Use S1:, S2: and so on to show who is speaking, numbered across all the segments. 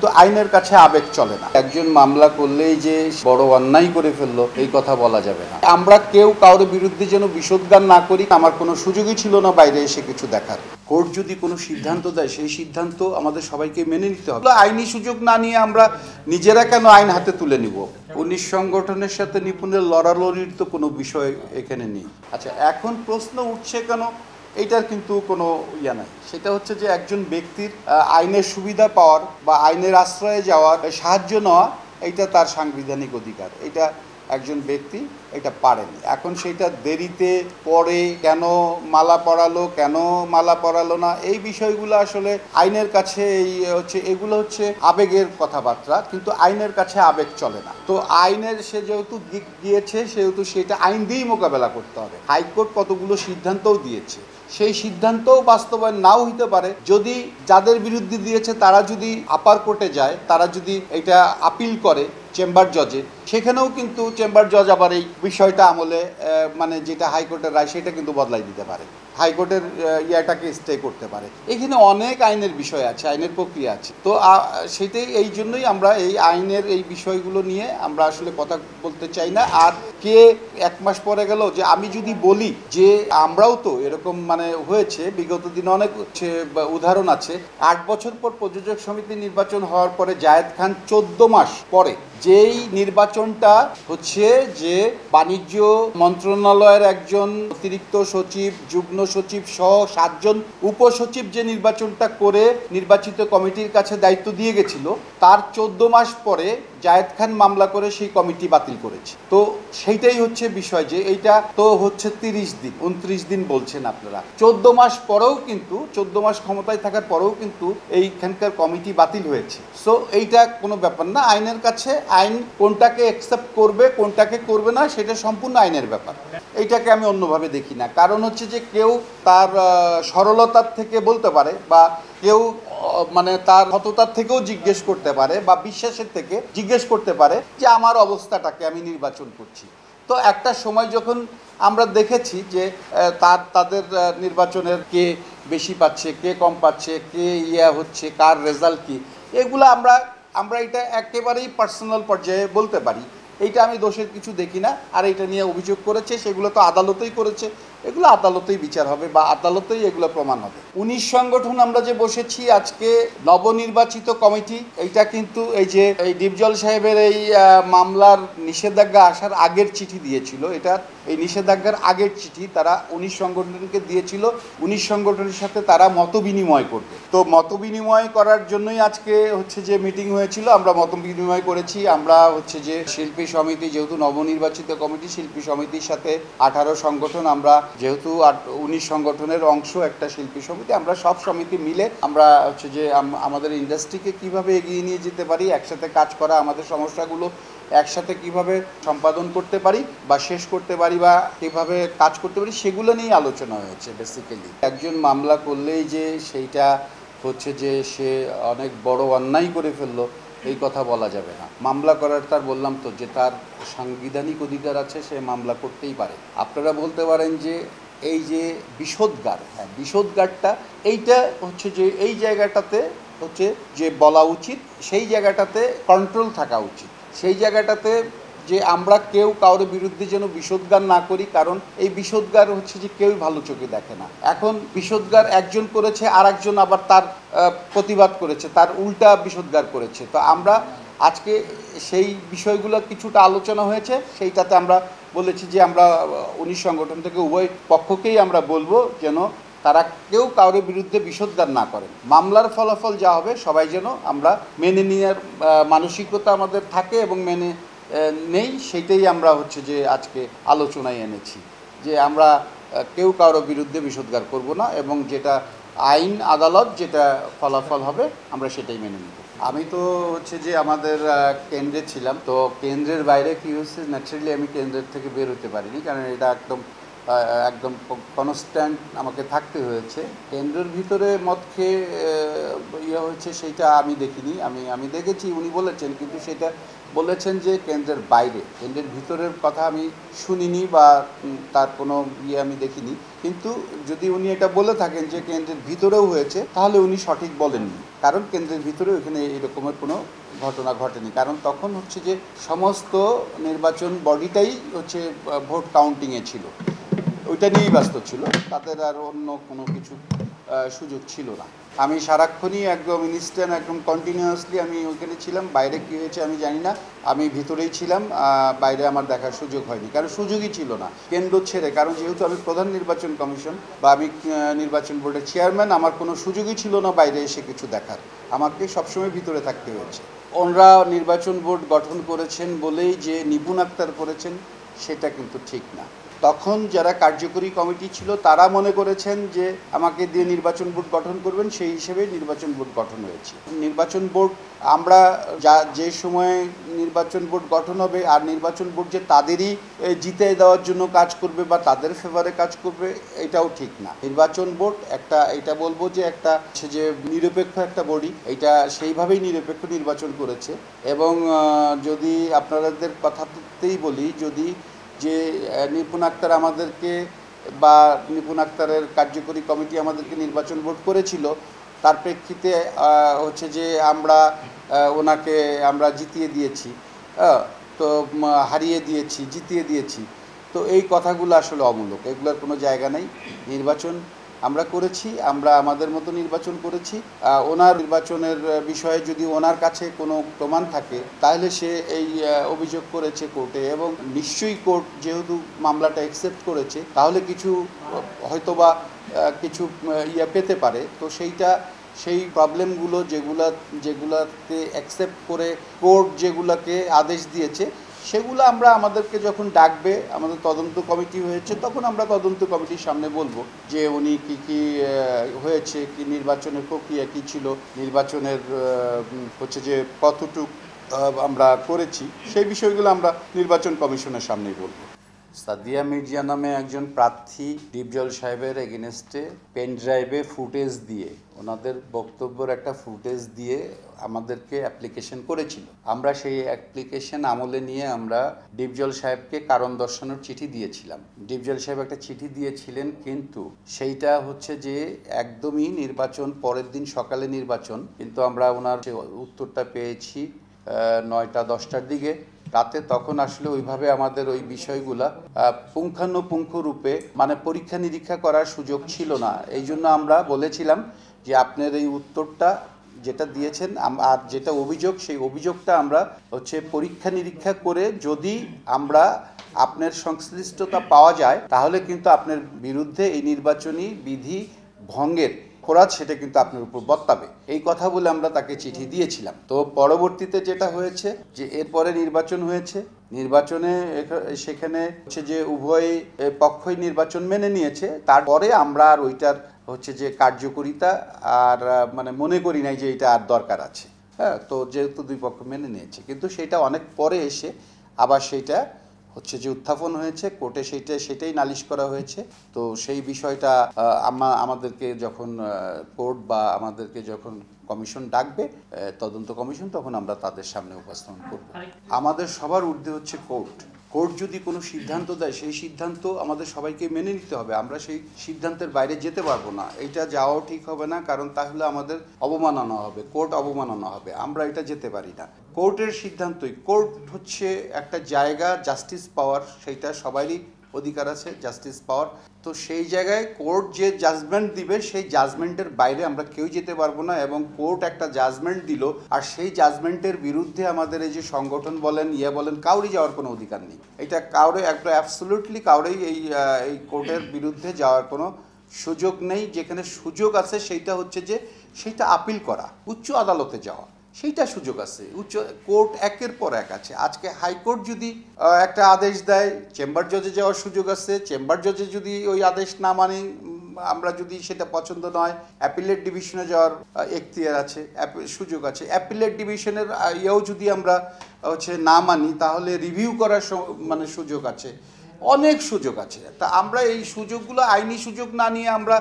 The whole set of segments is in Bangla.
S1: তো আইনের কাছে আবেগ চলে না। একজন মামলা করলেই যে বড় অন্যায় করে ফেললো এই কথা বলা যাবে না। আমরা কেউ কারোর বিরুদ্ধে যেন বিষোদ্গার না করি। আমার কোনো সুযোগই ছিল না বাইরে এসে কিছু দেখার। কোর্ট যদি কোনো সিদ্ধান্ত দেয় সেই সিদ্ধান্ত আমাদের সবাইকে মেনে নিতে হবে। আইনি সুযোগ না নিয়ে আমরা নিজেরা কেন আইন হাতে তুলে নিব? ১৯ সংগঠনের সাথে নিপুণের লড়ালড়ির তো কোনো বিষয় এখানে নেই। আচ্ছা, এখন প্রশ্ন উঠছে কেন, এইটার কিন্তু কোনো ইয়া নাই। সেটা হচ্ছে যে একজন ব্যক্তির আইনের সুবিধা পাওয়ার বা আইনের আশ্রয়ে যাওয়ার, সাহায্য নেওয়া, এইটা তার সাংবিধানিক অধিকার। এটা একজন ব্যক্তি এটা পারেনি। এখন সেটা দেরিতে পরে কেন মালা পরালো না, এই বিষয়গুলো আসলে আইনের কাছে এগুলো হচ্ছে আবেগের কথাবার্তা, কিন্তু আইনের কাছে আবেগ চলে না। তো আইনের সে যেহেতু দিক দিয়েছে সেহেতু সেটা আইন দিয়েই মোকাবেলা করতে হবে। হাইকোর্ট কতগুলো সিদ্ধান্তও দিয়েছে, সেই সিদ্ধান্তও বাস্তবায়ন নাও হইতে পারে। যদি যাদের বিরুদ্ধে দিয়েছে তারা যদি আপার কোর্টে যায়, তারা যদি এটা আপিল করে চেম্বার জজে, সেখানেও কিন্তু চেম্বার জজ আবার এই বিষয়টা আমলে মানে যেটা হাইকোর্টের রায় সেটা কিন্তু বদলাই দিতে পারে, হাইকোর্টের ইয়াটাকে স্টে করতে পারে। এখানে অনেক আইনের বিষয় আছে, আইনের প্রক্রিয়া আছে। তো সেটাই, এই জন্যই আমরা এই আইনের এই বিষয়গুলো নিয়ে আমরা আসলে কথা বলতে চাই না। আর কে 1 মাস পরে গেল যে আমি যদি বলি যে আমরাও তো এরকম মানে হয়েছে বিগত দিনে অনেক উদাহরণ আছে। 8 বছর পর প্রযোজক সমিতি নির্বাচন হওয়ার পরে জায়েদ খান 14 মাস পরে যেই নির্বাচনটা হচ্ছে যে বাণিজ্য মন্ত্রণালয়ের একজন অতিরিক্ত সচিব, যুগ্ম সচিব সহ 7 জন উপসচিব যে নির্বাচনটা করে নির্বাচিত কমিটির কাছে দায়িত্ব দিয়ে গেছিল, তার 14 মাস পরে জায়েদ খান মামলা করে সেই কমিটি বাতিল করেছে। তো সেইটাই হচ্ছে বিষয়, যে এইটা তো হচ্ছে 30 দিন 29 দিন বলছেন আপনারা, 14 মাস পরেও কিন্তু 14 মাস ক্ষমতায় থাকার পরেও কিন্তু এইখানকার কমিটি বাতিল হয়েছে। সো এইটা কোনো ব্যাপার না। আইনের কাছে আইন কোনটাকে অ্যাকসেপ্ট করবে কোনটাকে করবে না সেটা সম্পূর্ণ আইনের ব্যাপার। এইটাকে আমি অন্যভাবে দেখি না। কারণ হচ্ছে যে কেউ তার সরলতার থেকে বলতে পারে, বা কেউ মানে তার সততার থেকেও জিজ্ঞেস করতে পারে, বা বিশ্বাসের থেকে জিজ্ঞেস করতে পারে যে আমার অবস্থাটাকে আমি নির্বাচন করছি। তো একটা সময় যখন আমরা দেখেছি যে তাদের নির্বাচনের কে বেশি পাচ্ছে, কে কম পাচ্ছে, কে হচ্ছে, কার রেজাল্ট কী, এগুলো আমরা এটা একেবারেই পার্সোনাল পর্যায়ে বলতে পারি। এইটা আমি দোষের কিছু দেখি না। আর এইটা নিয়ে অভিযোগ করেছে সেগুলো তো আদালতেই করেছে, এগুলো আদালতেই বিচার হবে বা আদালতেই এগুলো প্রমাণ হবে। 19 সংগঠন আমরা যে বসেছি আজকে নবনির্বাচিত কমিটি, এইটা কিন্তু এই যে এই ডিপজল সাহেবের এই মামলার নিষেধাজ্ঞা আসার আগের চিঠি দিয়েছিল, এটা এই নিষেধাজ্ঞার আগের চিঠি তারা 19 সংগঠনকে দিয়েছিল। 19 সংগঠনের সাথে তারা মত বিনিময় করবে। তো মত বিনিময় করার জন্যই আজকে হচ্ছে যে মিটিং হয়েছিল, আমরা মত বিনিময় করেছি। আমরা হচ্ছে যে শিল্পী সমিতি, যেহেতু নবনির্বাচিত কমিটি, শিল্পী সমিতির সাথে 18 সংগঠন, আমরা যেহেতু 19 সংগঠনের অংশ একটা শিল্পী সমিতি, আমরা সব সমিতি মিলে আমরা হচ্ছে যে আমাদের ইন্ডাস্ট্রিকে কিভাবে এগিয়ে নিয়ে যেতে পারি, একসাথে কাজ করা, আমাদের সমস্যাগুলো একসাথে কিভাবে সম্পাদন করতে পারি বা শেষ করতে পারি বা কীভাবে কাজ করতে পারি, সেগুলো নিয়ে আলোচনা হয়েছে বেসিক্যালি। একজন মামলা করলেই যে সেইটা হচ্ছে যে সে অনেক বড় অন্যায় করে ফেললো এই কথা বলা যাবে না। মামলা করার, তার বললাম তো যে তার সাংবিধানিক অধিকার আছে, সে মামলা করতেই পারে। আপনারা বলতে পারেন যে এই যে বিষোদ্গার, হ্যাঁ বিষোদ্গারটা এইটা হচ্ছে যে এই জায়গাটাতে হচ্ছে যে বলা উচিত, সেই জায়গাটাতে কন্ট্রোল থাকা উচিত, সেই জায়গাটাতে যে আমরা কেউ কারোর বিরুদ্ধে যেন বিষোদ্গার না করি। কারণ এই বিষোদ্গার হচ্ছে যে কেউই ভালো চোখে দেখে না। এখন বিষোদ্গার একজন করেছে, আর একজন আবার তার প্রতিবাদ করেছে, তার উল্টা বিষোদ্গার করেছে। তো আমরা আজকে সেই বিষয়গুলো কিছুটা আলোচনা হয়েছে, সেইটাতে আমরা বলেছি যে আমরা 19 সংগঠন থেকে উভয় পক্ষকেই আমরা বলবো যেন তারা কেউ কারোর বিরুদ্ধে বিষোদ্গার না করেন। মামলার ফলাফল যা হবে সবাই যেন আমরা মেনে নেওয়ার মানসিকতা আমাদের থাকে এবং মেনে নেই, সেইটাই আমরা হচ্ছে যে আজকে আলোচনায় এনেছি যে আমরা কেউ কারোর বিরুদ্ধে বিষোদ্গার করব না, এবং যেটা আইন আদালত যেটা ফলাফল হবে আমরা সেটাই মেনে নেব। আমি তো হচ্ছে যে আমাদের কেন্দ্রে ছিলাম, তো কেন্দ্রের বাইরে কী হচ্ছে ন্যাচারালি আমি কেন্দ্রের থেকে বের হতে পারিনি, কারণ এটা একদম একদম কনস্ট্যান্ট আমাকে থাকতে হয়েছে। কেন্দ্রের ভিতরে মদ খেয়ে ইয়ে হয়েছে সেইটা আমি দেখিনি। আমি দেখেছি উনি বলেছেন, কিন্তু সেটা বলেছেন যে কেন্দ্রের বাইরে, কেন্দ্রের ভিতরের কথা আমি শুনিনি বা তার কোনো ইয়ে আমি দেখিনি। কিন্তু যদি উনি এটা বলে থাকেন যে কেন্দ্রের ভিতরেও হয়েছে, তাহলে উনি সঠিক বলেননি, কারণ কেন্দ্রের ভিতরে ওখানে এরকমের কোনো ঘটনা ঘটেনি। কারণ তখন হচ্ছে যে সমস্ত নির্বাচন বডিটাই হচ্ছে ভোট কাউন্টিংয়ে ছিল, ওইটা নিয়েই ব্যস্ত ছিল, তাদের আর অন্য কোনো কিছু সুযোগ ছিল না। আমি সারাক্ষণই একদম ইনস্ট্যান্ট একদম কন্টিনিউয়াসলি আমি ওইখানে ছিলাম। বাইরে কী হয়েছে আমি জানি না, আমি ভিতরেই ছিলাম, বাইরে আমার দেখার সুযোগ হয়নি, কারণ সুযোগই ছিল না কেন্দ্র ছেড়ে। কারণ যেহেতু আমি প্রধান নির্বাচন কমিশন বা আমি নির্বাচন বোর্ডের চেয়ারম্যান, আমার কোনো সুযোগই ছিল না বাইরে এসে কিছু দেখার, আমাকে সবসময় ভিতরে থাকতে হয়েছে। ওনারা নির্বাচন বোর্ড গঠন করেছেন বলেই যে নিপুণ আক্তার করেছেন, সেটা কিন্তু ঠিক না। তখন যারা কার্যকরী কমিটি ছিল তারা মনে করেছেন যে আমাকে দিয়ে নির্বাচন বোর্ড গঠন করবেন, সেই হিসেবে নির্বাচন বোর্ড গঠন হয়েছে। নির্বাচন বোর্ড আমরা যে সময়ে নির্বাচন বোর্ড গঠন হবে, আর নির্বাচন বোর্ড যে তাদেরই জিতে দেওয়ার জন্য কাজ করবে বা তাদের ফেভারে কাজ করবে, এটাও ঠিক না। নির্বাচন বোর্ড একটা, এটা বলবো যে একটা যে নিরপেক্ষ একটা বডি, এটা সেইভাবেই নিরপেক্ষ নির্বাচন করেছে। এবং যদি আপনাদের কথাতেই বলি, যদি যে নিপুণ আক্তার আমাদেরকে বা নিপুণ আক্তারের কার্যকরী কমিটি আমাদেরকে নির্বাচন বোর্ড করেছিল, তার প্রেক্ষিতে হচ্ছে যে ওনাকে আমরা জিতিয়ে দিয়েছি, তো হারিয়ে দিয়েছি, জিতিয়ে দিয়েছি, তো এই কথাগুলো আসলে অমূলক, এগুলোর কোনো জায়গা নেই। নির্বাচন আমরা করেছি, আমরা আমাদের মতো নির্বাচন করেছি। ওনার নির্বাচনের বিষয়ে যদি ওনার কাছে কোনো প্রমাণ থাকে, তাহলে সে এই অভিযোগ করেছে কোর্টে, এবং নিশ্চয়ই কোর্ট যেহেতু মামলাটা অ্যাকসেপ্ট করেছে, তাহলে কিছু হয়তোবা কিছু পেতে পারে। তো সেই প্রবলেমগুলো যেগুলাতে অ্যাকসেপ্ট করে কোর্ট যেগুলোকে আদেশ দিয়েছে, সেগুলো আমরা আমাদেরকে যখন ডাকবে, আমাদের তদন্ত কমিটি হয়েছে, তখন আমরা তদন্ত কমিটির সামনে বলবো যে উনি কি হয়েছে, কি নির্বাচনের প্রক্রিয়া কী ছিল, নির্বাচনের হচ্ছে যে কতটুক আমরা করেছি, সেই বিষয়গুলো আমরা নির্বাচন কমিশনের সামনেই বলবো। সাদিয়া মির্জা নামে একজন প্রার্থী ডিপজল সাহেবের এগেনস্টে পেন ড্রাইভে ফুটেজ দিয়ে, ওনাদের বক্তব্যের একটা ফুটেজ দিয়ে আমাদেরকে অ্যাপ্লিকেশন করেছিল। আমরা সেই অ্যাপ্লিকেশন আমলে নিয়ে আমরা ডিপজল সাহেবকে কারণ দর্শানোর চিঠি দিয়েছিলাম। ডিপজল সাহেব একটা চিঠি দিয়েছিলেন, কিন্তু সেইটা হচ্ছে যে একদমই নির্বাচন পরের দিন সকালে নির্বাচন, কিন্তু আমরা ওনার উত্তরটা পেয়েছি 9টা-10টার দিকে রাতে। তখন আসলে ওইভাবে আমাদের ওই বিষয়গুলা পুঙ্খানুপুঙ্খ রূপে মানে পরীক্ষা নিরীক্ষা করার সুযোগ ছিল না। এই জন্য আমরা বলেছিলাম যে আপনার এই উত্তরটা যেটা দিয়েছেন আর যেটা অভিযোগ, সেই অভিযোগটা আমরা হচ্ছে পরীক্ষা নিরীক্ষা করে যদি আমরা আপনার সংশ্লিষ্টতা পাওয়া যায়, তাহলে কিন্তু আপনার বিরুদ্ধে এই নির্বাচনী বিধি ভঙ্গের অপরাধ সেটা কিন্তু আপনার উপর বর্তাবে, এই কথা বলে আমরা তাকে চিঠি দিয়েছিলাম। তো পরবর্তীতে যেটা হয়েছে যে এরপরে নির্বাচন হয়েছে, নির্বাচনে সেখানে হচ্ছে যে উভয় পক্ষই নির্বাচন মেনে নিয়েছে। তারপরে আমরা আর ওইটার হচ্ছে যে কার্যকরিতা আর মানে মনে করি নাই যে এটা আর দরকার আছে। হ্যাঁ, তো যেহেতু দুই পক্ষ মেনে নিয়েছে, কিন্তু সেটা অনেক পরে এসে আবার সেইটা হচ্ছে যে উত্থাপন হয়েছে কোর্টে, সেটাই নালিশ করা হয়েছে। তো সেই বিষয়টা আমাদেরকে যখন কোর্ট বা আমাদেরকে যখন কমিশন ডাকবে, তদন্ত কমিশন, তখন আমরা তাদের সামনে উপস্থাপন করব। আমাদের সবার ঊর্ধ্বে হচ্ছে কোর্ট। কোর্ট যদি কোনো সিদ্ধান্ত দেয়, সেই সিদ্ধান্ত আমাদের সবাইকে মেনে নিতে হবে। আমরা সেই সিদ্ধান্তের বাইরে যেতে পারবো না, এটা যাওয়াও ঠিক হবে না, কারণ তাহলে আমাদের অবমাননা হবে, কোর্ট অবমাননা হবে, আমরা এটা যেতে পারি না। কোর্টের সিদ্ধান্তই, কোর্ট হচ্ছে একটা জায়গা জাস্টিস পাওয়ার, সেইটা সবারই অধিকার আছে জাস্টিস পাওয়ার। তো সেই জায়গায় কোর্ট যে জাজমেন্ট দিবে, সেই জাজমেন্টের বাইরে আমরা কেউ যেতে পারবো না। এবং কোর্ট একটা জাজমেন্ট দিল, আর সেই জাজমেন্টের বিরুদ্ধে আমাদের এই যে সংগঠন বলেন বলেন, কাউরই যাওয়ার কোনো অধিকার নেই। এটা কাউরে একটা অ্যাবসলিউটলি কাউরেই এই কোর্টের বিরুদ্ধে যাওয়ার কোনো সুযোগ নেই। যেখানে সুযোগ আছে সেইটা হচ্ছে যে সেইটা আপিল করা, উচ্চ আদালতে যাওয়া, সেইটা সুযোগ আছে। উচ্চ কোর্ট একের পর এক আছে। আজকে হাইকোর্ট যদি একটা আদেশ দেয়, চেম্বার জজে যাওয়ার সুযোগ আছে। চেম্বার জজে যদি ওই আদেশ না মানে, আমরা যদি সেটা পছন্দ নয়, অ্যাপিলেট ডিভিশনে যাওয়ার এখতিয়ার আছে, সুযোগ আছে। অ্যাপিলেট ডিভিশনের যদি আমরা হচ্ছে না মানি, তাহলে রিভিউ করার মানে সুযোগ আছে। অনেক সুযোগ আছে। তা আমরা এই সুযোগগুলো আইনি সুযোগ না নিয়ে আমরা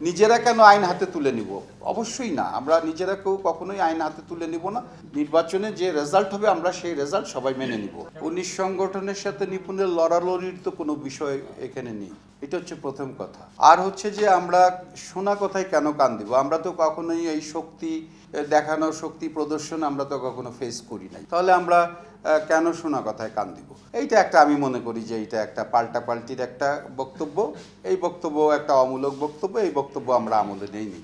S1: নিজেরা কেন আইন হাতে তুলে নিব? অবশ্যই না, আমরা নিজেরা কেউ কখনোই আইন হাতে তুলে নিব না। নির্বাচনে যে রেজাল্ট হবে আমরা সেই রেজাল্ট সবাই মেনে নিব। ১৯ সংগঠনের সাথে নিপুণের লড়ালড়ির তো কোনো বিষয় এখানে নেই, এটা হচ্ছে প্রথম কথা। আর হচ্ছে যে আমরা শোনা কথায় কেন কান দিব? আমরা তো কখনোই এই শক্তি দেখানো, শক্তি প্রদর্শন আমরা তো কখনো ফেস করি নাই, তাহলে আমরা কেন শোনা কথায় কান দিব? এইটা একটা, আমি মনে করি যে এইটা একটা পাল্টাপাল্টির একটা বক্তব্য। এই বক্তব্য একটা অমূলক বক্তব্য, এই বক্তব্য আমরা আমলে নেইনি।